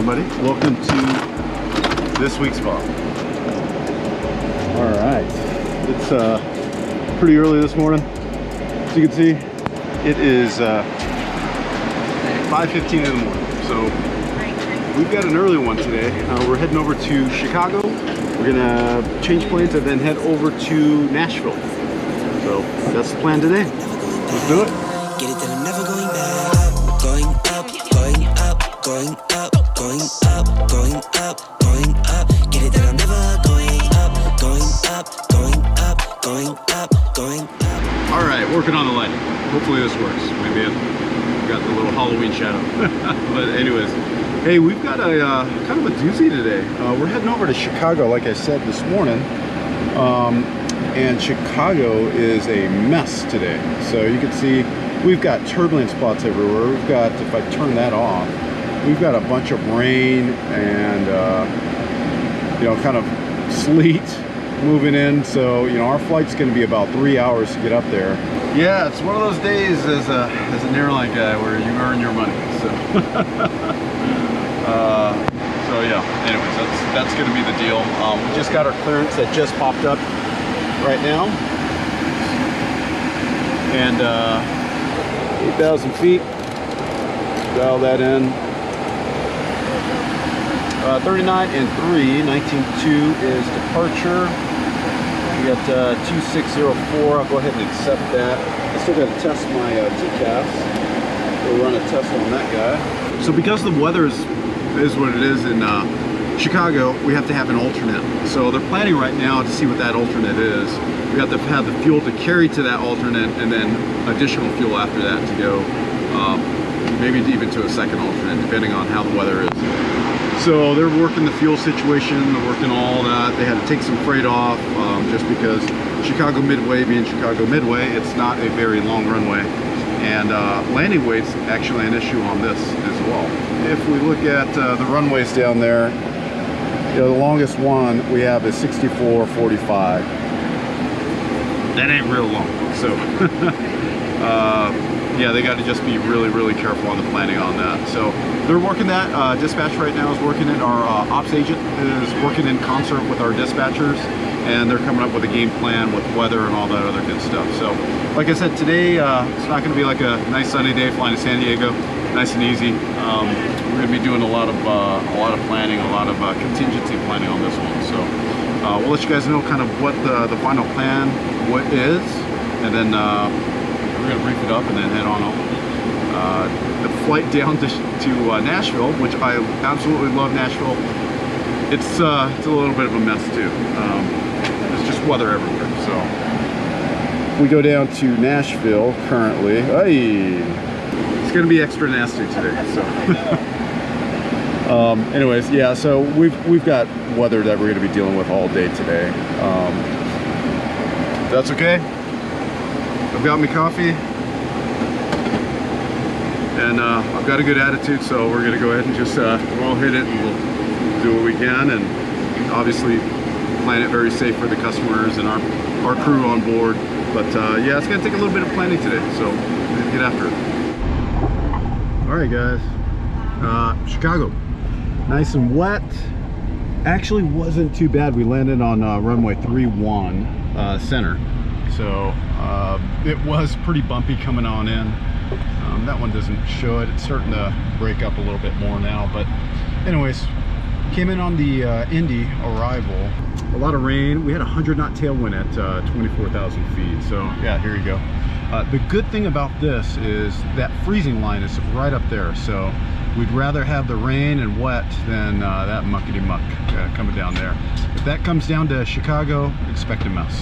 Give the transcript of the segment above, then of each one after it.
everybody. Welcome to this week's vlog. All right, it's pretty early this morning. As you can see, it is 5:15 in the morning. So we've got an early one today. We're heading over to Chicago. We're gonna change planes and then head over to Nashville. So that's the plan today. Let's do it. Get it that I'm never going back. Going up, going up, going up, going up, going up, going up. Get it that I'm never going up, going up, going up, going up, going up. All right, working on the lighting. Hopefully this works. Maybe I've got the little Halloween shadow. But anyways, hey, we've got a kind of a doozy today. We're heading over to Chicago, like I said this morning. And Chicago is a mess today. So you can see we've got turbulence spots everywhere. We've got, if I turn that off, we've got a bunch of rain and you know, kind of sleet moving in. So you know, our flight's going to be about 3 hours to get up there. Yeah, it's one of those days as an airline guy where you earn your money. So so yeah, anyways, that's going to be the deal. We just got our clearance that just popped up right now, and 8,000 feet, dial that in, 39 and 3, 19.2 is departure. We got 2604, I'll go ahead and accept that. I still got to test my TCAS. We'll run a test on that guy. So because the weather is what it is in Chicago, we have to have an alternate. So they're planning right now to see what that alternate is. We have to have the fuel to carry to that alternate, and then additional fuel after that to go, maybe even to a second alternate, depending on how the weather is. So they're working the fuel situation, they're working all that. They had to take some freight off, just because Chicago Midway being Chicago Midway, it's not a very long runway. And landing weight's actually an issue on this as well. If we look at the runways down there, you know, the longest one we have is 64.45. That ain't real long. So yeah, they got to just be really careful on the planning on that. So they're working that. Dispatch right now is working it. Our ops agent is working in concert with our dispatchers, and they're coming up with a game plan with weather and all that other good stuff. So like I said, today it's not going to be like a nice sunny day flying to San Diego, nice and easy. We're going to be doing a lot of planning, a lot of contingency planning on this one. So we'll let you guys know kind of what the final plan is, and then we're going to brief it up and then head on over. The flight down to Nashville, which I absolutely love Nashville, it's a little bit of a mess too. There's just weather everywhere. So we go down to Nashville currently. Hey, it's going to be extra nasty today. So anyways, yeah, so we've got weather that we're going to be dealing with all day today. That's okay. I've got me coffee, and I've got a good attitude, so we're going to go ahead and just we'll hit it, and we'll do what we can, and obviously plan it very safe for the customers and our crew on board. But yeah, it's going to take a little bit of planning today, so let's get after it. All right, guys, Chicago, nice and wet. Actually wasn't too bad. We landed on runway 31 center, so it was pretty bumpy coming on in. That one doesn't show it. It's starting to break up a little bit more now, but anyways, came in on the Indy arrival. A lot of rain. We had a 100-knot tailwind at 24,000 feet. So yeah, here you go. The good thing about this is that freezing line is right up there. So we'd rather have the rain and wet than that muckety-muck coming down there. If that comes down to Chicago, expect a mess.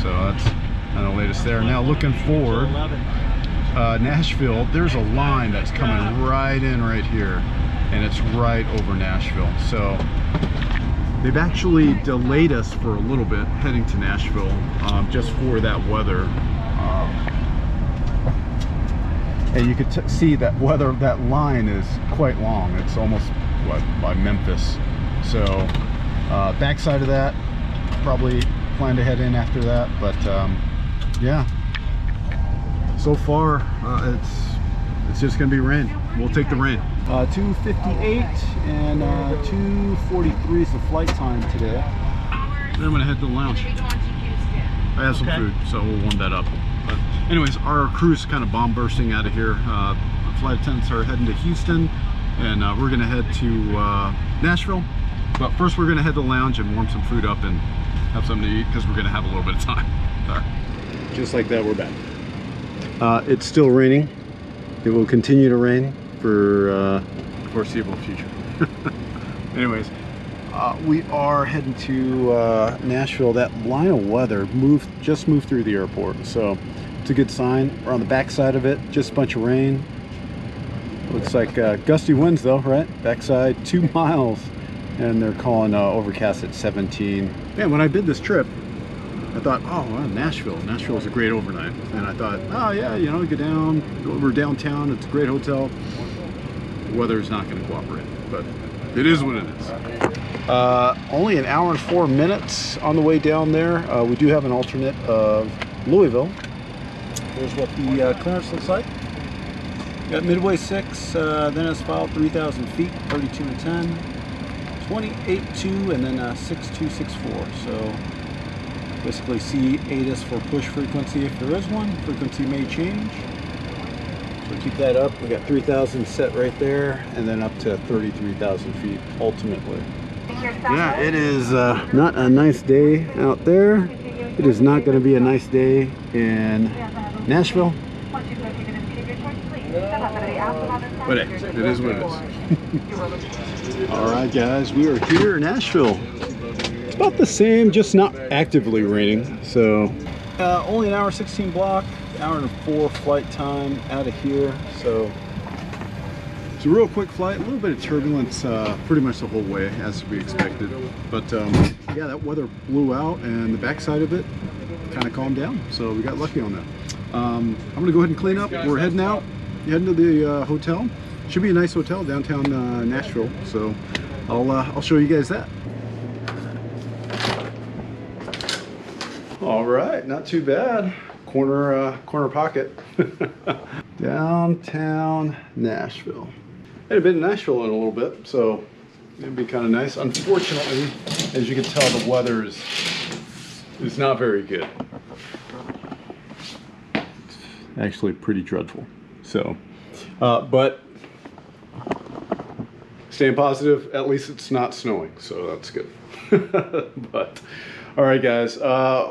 So that's the latest there. Now looking forward, Nashville, there's a line that's coming right in right here, and it's right over Nashville. So they've actually delayed us for a little bit heading to Nashville, just for that weather. And you could see that weather, that line is quite long. It's almost what, by Memphis. So backside of that, probably plan to head in after that. But yeah, so far It's just gonna be rain. We'll take the rain. 2:58 and 2:43 is the flight time today. Then I'm gonna head to the lounge. I have some food, so we'll warm that up. But anyways, our crew's kind of bomb bursting out of here. Flight attendants are heading to Houston, and we're gonna head to Nashville. But first we're gonna head to the lounge and warm some food up and have something to eat, because we're gonna have a little bit of time. Just like that, we're back. It's still raining. It will continue to rain for foreseeable future. Anyways, we are heading to Nashville. That line of weather just moved through the airport, so it's a good sign. We're on the back side of it, just a bunch of rain. Looks like gusty winds though, right? Backside 2 miles, and they're calling overcast at 17. Man, when I did this trip, I thought, oh, well, Nashville is a great overnight. And I thought, oh yeah, you know, go over downtown, it's a great hotel. The weather's not going to cooperate, but it is what it is. Only an hour and 4 minutes on the way down there. We do have an alternate of Louisville. Here's what the clearance looks like. Got Midway 6, then asphalt 3,000 feet, 32 and 10, 28.2, and then 6264. So basically C8 is for push frequency if there is one. Frequency may change. So keep that up. We got 3,000 set right there, and then up to 33,000 feet ultimately. Yeah, it is not a nice day out there. It is not going to be a nice day in Nashville. But hey, it is what it is. Alright guys, we are here in Nashville. It's about the same, just not actively raining. So only an hour 16 block, hour and 4 flight time out of here. So it's a real quick flight, a little bit of turbulence pretty much the whole way as we expected. But yeah, that weather blew out and the backside of it kind of calmed down. So we got lucky on that. I'm gonna go ahead and clean up. We're heading out, heading to the hotel. Should be a nice hotel downtown Nashville. So I'll show you guys that. All right, not too bad. Corner pocket. Downtown Nashville. I haven't been to Nashville in a little bit, so it'd be kind of nice. Unfortunately, as you can tell, the weather is not very good. It's actually pretty dreadful. So, but staying positive, at least it's not snowing, so that's good. But all right guys,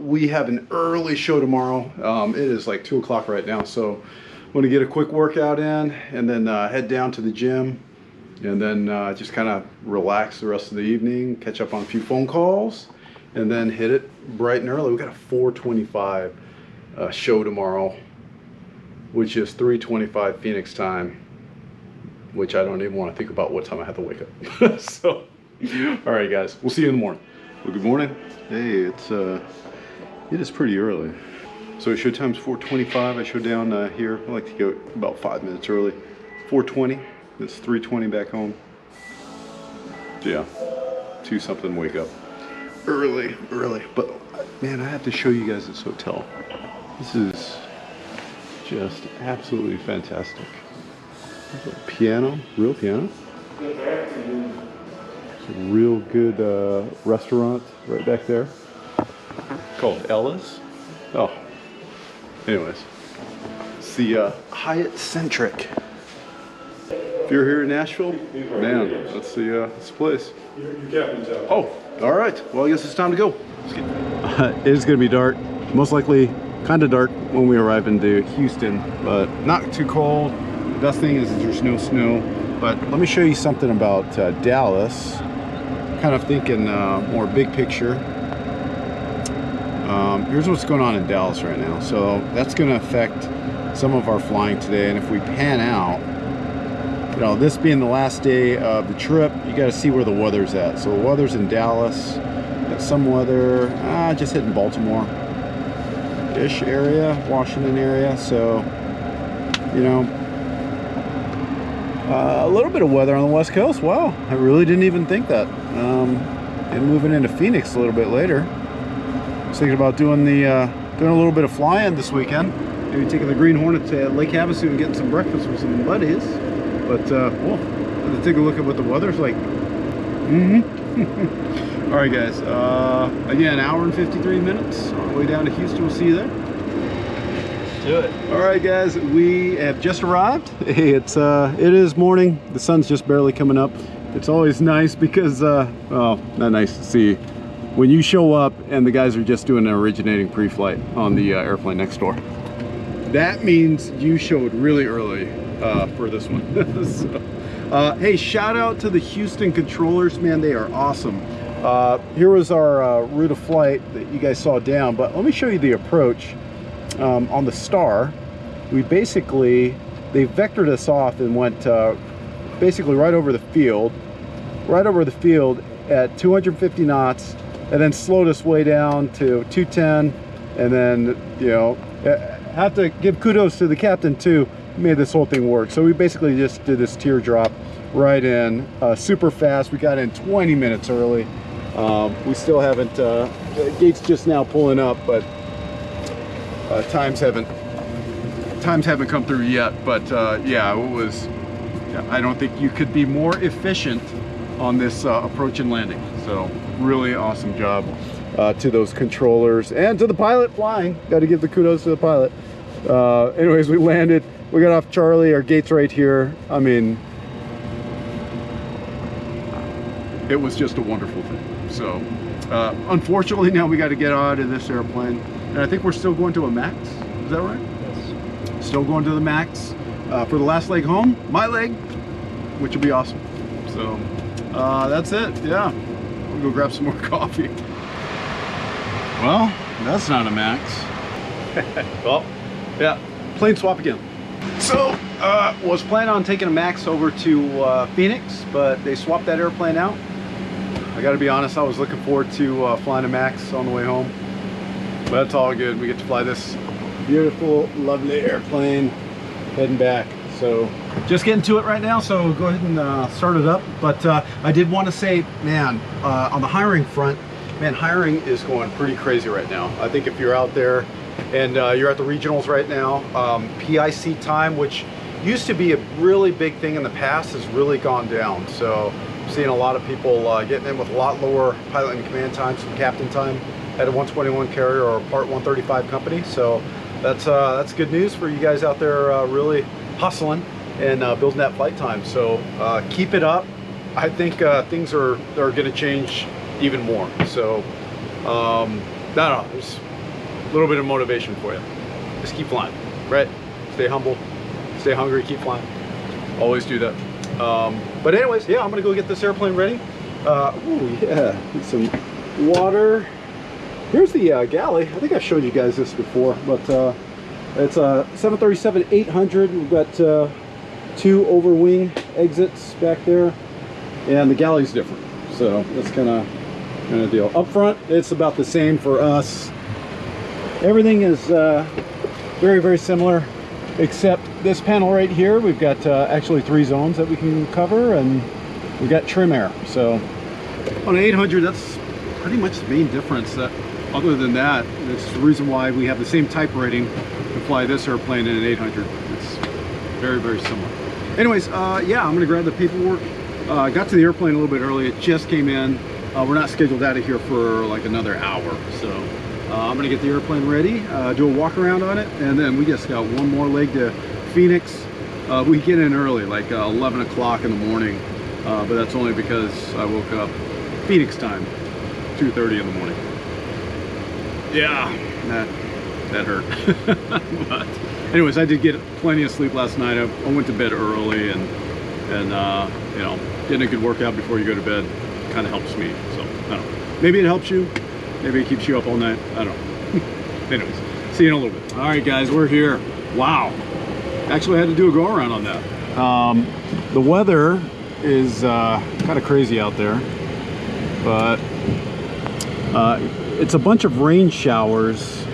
we have an early show tomorrow. It is like 2 o'clock right now, so I'm gonna get a quick workout in and then head down to the gym, and then just kind of relax the rest of the evening, catch up on a few phone calls, and then hit it bright and early. We got a 4:25 show tomorrow, which is 3:25 Phoenix time, which I don't even want to think about what time I have to wake up. So, all right guys, we'll see you in the morning. Well, good morning. Hey, it is pretty early. So show time's 4:25. I show down here. I like to go about 5 minutes early. 4:20. It's 3:20 back home. So yeah, 2 something wake up. Early. But man, I have to show you guys this hotel. This is just absolutely fantastic. There's a piano, real piano. It's a real good restaurant right back there called Ella's. Oh, anyways, it's the Hyatt Centric. If you're here in Nashville, man, that's the place. Oh, all right. Well, I guess it's time to go. It is going to be dark, most likely kind of dark when we arrive into Houston, but not too cold. The best thing is there's no snow. But let me show you something about Dallas. Kind of thinking more big picture. Here's what's going on in Dallas right now. So that's going to affect some of our flying today. And if we pan out, you know, this being the last day of the trip, you got to see where the weather's at. So the weather's in Dallas. Got some weather just hitting Baltimore-ish area, Washington area. So, you know, a little bit of weather on the West Coast. Wow, I really didn't even think that. And moving into Phoenix a little bit later. I was thinking about doing a little bit of flying this weekend, maybe taking the Green Hornet to Lake Havasu and getting some breakfast with some buddies. But well, let's take a look at what the weather's like. All right, guys. Again, hour and 53 minutes on the way down to Houston. We'll see you there. Do it. All right, guys, we have just arrived. Hey, it is morning. The sun's just barely coming up. It's always nice because well, not nice to see when you show up and the guys are just doing an originating pre-flight on the airplane next door. That means you showed really early for this one. So, hey, shout out to the Houston controllers, man. They are awesome. Here was our route of flight that you guys saw down, but let me show you the approach. On the Star, we basically, they vectored us off and went basically right over the field at 250 knots, and then slowed us way down to 210, and then, you know, have to give kudos to the captain too. He made this whole thing work. So we basically just did this teardrop right in, super fast. We got in 20 minutes early. We still haven't, gate's just now pulling up, but times haven't come through yet. But yeah, it was, I don't think you could be more efficient on this approach and landing. So really awesome job to those controllers and to the pilot flying. Got to give the kudos to the pilot. Anyways, we landed, we got off Charlie, our gate's right here. I mean, it was just a wonderful thing. So unfortunately now we got to get out of this airplane, and I think we're still going to a max. Is that right? Yes. Still going to the max for the last leg home, my leg, which will be awesome. So that's it. Yeah, we'll go grab some more coffee. Well, that's not a max. Well, yeah, plane swap again. So was planning on taking a max over to Phoenix, but they swapped that airplane out. I gotta be honest, I was looking forward to flying a max on the way home, but it's all good. We get to fly this beautiful, lovely airplane heading back. So just getting to it right now, so go ahead and start it up. But I did want to say, man, on the hiring front, man, hiring is going pretty crazy right now. I think if you're out there and you're at the regionals right now, PIC time, which used to be a really big thing in the past, has really gone down. So I'm seeing a lot of people getting in with a lot lower pilot and command times and captain time at a 121 carrier or a Part 135 company. So that's good news for you guys out there really hustling and building that flight time. So keep it up. I think things are going to change even more. So I don't know, there's a little bit of motivation for you. Just keep flying, right? Stay humble, stay hungry, keep flying. Always do that. But anyways, yeah, I'm gonna go get this airplane ready. Ooh, yeah, need some water. Here's the galley. I think I've showed you guys this before, but it's a 737-800. We've got 2 overwing exits back there, and the galley's different. So that's kind of deal. Up front, it's about the same for us. Everything is very, very similar, except this panel right here. We've got actually 3 zones that we can cover, and we've got trim air. So on an 800, that's pretty much the main difference. Other than that, it's the reason why we have the same type rating to fly this airplane in an 800. It's very, very similar. Anyways, yeah, I'm gonna grab the paperwork. Got to the airplane a little bit early. It just came in. We're not scheduled out of here for like another hour. So I'm gonna get the airplane ready, do a walk around on it, and then we just got one more leg to Phoenix. We get in early, like 11 o'clock in the morning, but that's only because I woke up Phoenix time, 2:30 in the morning. Yeah, that hurt. But anyways, I did get plenty of sleep last night. I went to bed early, and you know, getting a good workout before you go to bed kind of helps me. So I don't know. Maybe it helps you. Maybe it keeps you up all night. I don't know. Anyways, see you in a little bit. All right, guys, we're here. Wow. Actually, I had to do a go around on that. The weather is kind of crazy out there, but it's a bunch of rain showers,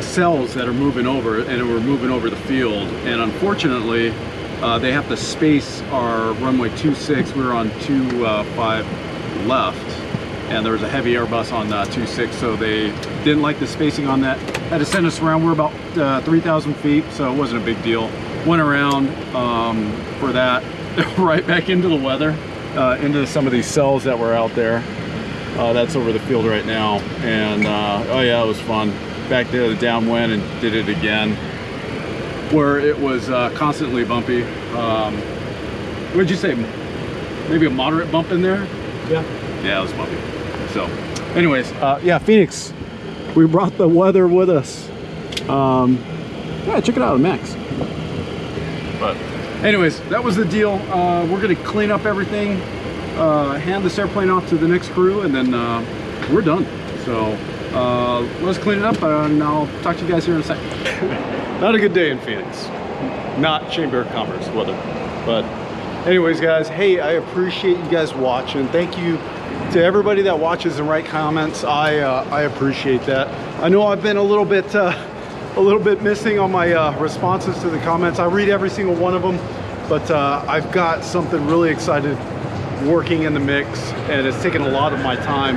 cells that are moving over, and we're moving over the field. And unfortunately, they have to space our runway 26. We were on 25 left, and there was a heavy Airbus on 26, so they didn't like the spacing on that. had to send us around. We're about 3,000 feet, so it wasn't a big deal. Went around for that, right back into the weather, into some of these cells that were out there. That's over the field right now, and oh yeah, it was fun. Back there, the downwind, and did it again, where it was constantly bumpy. What'd you say? Maybe a moderate bump in there? Yeah. Yeah, it was bumpy. So, anyways, yeah, Phoenix. We brought the weather with us. Yeah, check it out, Max. But, anyways, that was the deal. We're gonna clean up everything, hand this airplane off to the next crew, and then we're done. So, let's clean it up, and I'll talk to you guys here in a second. Not a good day in Phoenix. Not Chamber of Commerce weather, but anyways, guys, hey, I appreciate you guys watching. Thank you to everybody that watches and write comments. I appreciate that. I know I've been a little bit missing on my responses to the comments. I read every single one of them, but I've got something really excited working in the mix, and it's taken a lot of my time.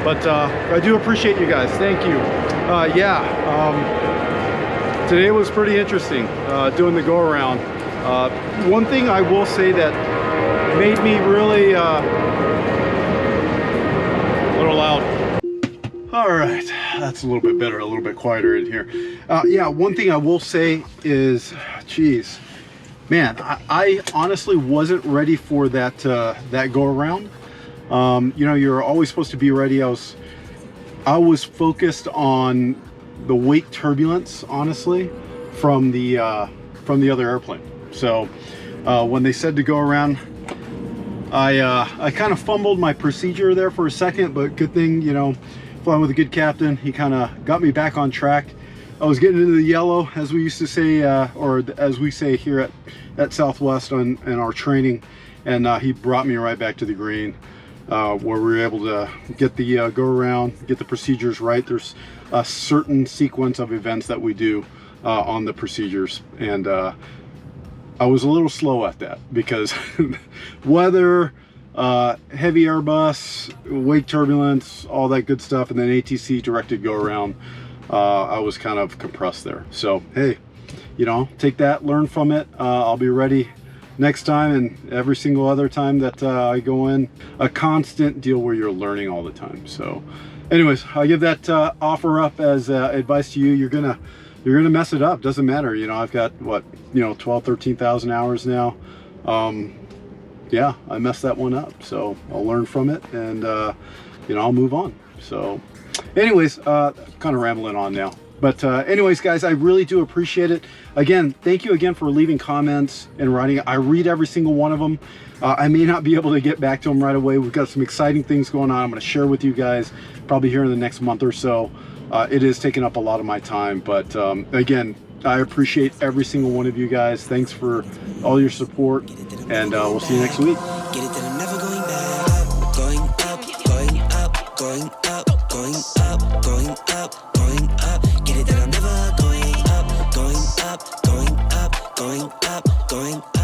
But I do appreciate you guys. Thank you. Today was pretty interesting doing the go around. One thing I will say that made me really a little loud. All right, that's a little bit better, a little bit quieter in here. Yeah, one thing I will say is, geez, man, I honestly wasn't ready for that that go around. You know, you're always supposed to be ready. I was focused on the wake turbulence, honestly, from the other airplane. So when they said to go around, I kind of fumbled my procedure there for a second, but good thing, you know, flying with a good captain, he kind of got me back on track. I was getting into the yellow, as we used to say, or as we say here at Southwest in our training, and he brought me right back to the green, where we were able to get the go around, get the procedures right. There's a certain sequence of events that we do on the procedures, and I was a little slow at that because weather, heavy Airbus, wake turbulence, all that good stuff, and then ATC directed go around. I was kind of compressed there. So hey, you know, take that, learn from it. I'll be ready next time and every single other time that I go in. A constant deal where you're learning all the time. So anyways, I'll give that offer up as advice to you. You're gonna mess it up, doesn't matter. You know, I've got what, you know, 13,000 hours now. Yeah, I messed that one up, so I'll learn from it, and you know, I'll move on. So anyways, kind of rambling on now, but anyways, guys, I really do appreciate it. Again, thank you again for leaving comments and writing. I read every single one of them. I may not be able to get back to them right away. We've got some exciting things going on I'm going to share with you guys probably here in the next month or so. It is taking up a lot of my time, but again, I appreciate every single one of you guys. Thanks for all your support, and we'll see you next week. Get it that I'm never going back. Going up, going up, going up, going up, going up, going up. Get it that I'm never going up, going up, going up, going up, going up.